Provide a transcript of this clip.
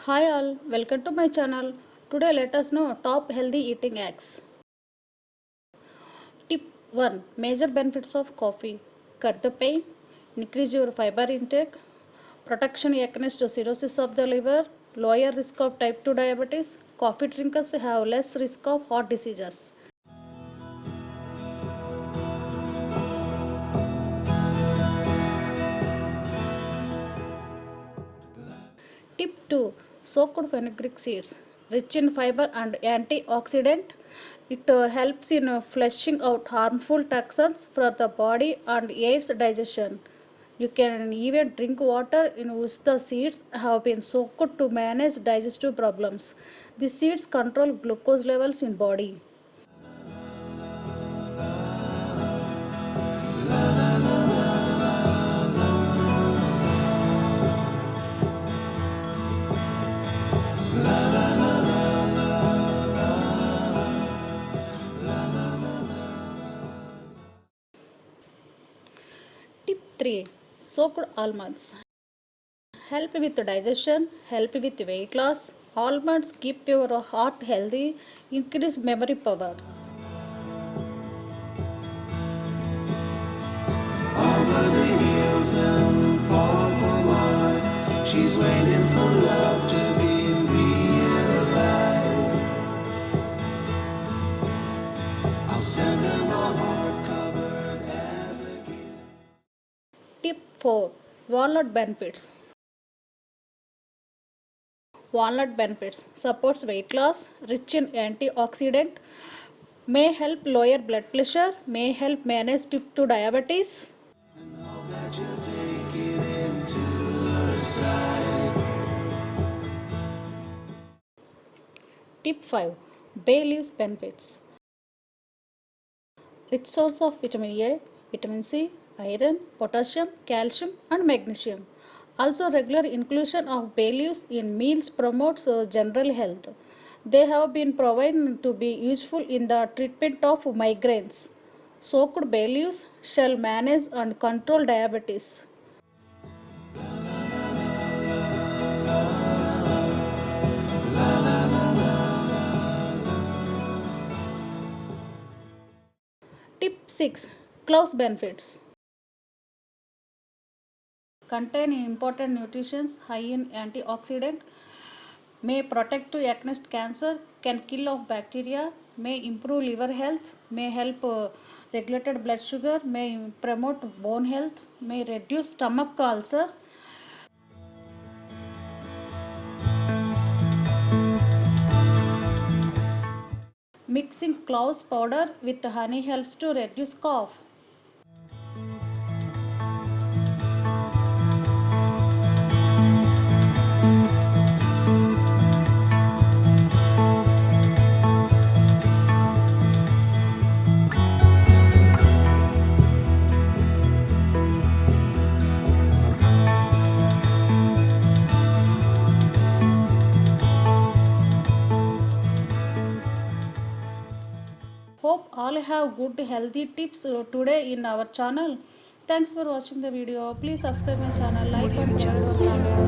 Hi all, welcome to my channel. Today let us know top healthy eating hacks. Tip 1. Major benefits of coffee. Cut the pain, increase your fiber intake, protection against cirrhosis of the liver, lower risk of type 2 diabetes. Coffee drinkers have less risk of heart diseases. Tip 2. Soaked fenugreek seeds. Rich in fiber and antioxidant, it helps in flushing out harmful toxins from the body and aids digestion. You can even drink water in which the seeds have been soaked to manage digestive problems. The seeds control glucose levels in body. Tip 3. Soaked almonds. Help with digestion, help with weight loss. Almonds keep your heart healthy, increase memory power. Over the hills and far from home, she's waiting for love to be realized. I'll send her my heart covered as a gift. Tip 4. Walnut benefits. Walnut benefits supports weight loss, rich in antioxidant, may help lower blood pressure, may help manage type 2 diabetes. And hope that you'll take it into her side. Tip 5. Bay leaves benefits. Rich source of vitamin A, vitamin C, iron, potassium, calcium and magnesium. Also regular inclusion of bay leaves in meals promotes general health. They have been proven to be useful in the treatment of migraines. Soaked bay leaves shall manage and control diabetes. Tip 6. Cloves benefits. Contain important nutrients high in antioxidant, may protect to against cancer, can kill off bacteria, may improve liver health, may help regulated blood sugar, may promote bone health, may reduce stomach ulcer. Mixing cloves powder with honey helps to reduce cough. Hope all have good healthy tips today in our channel. Thanks for watching the video. Please subscribe my channel, like and provide your comment.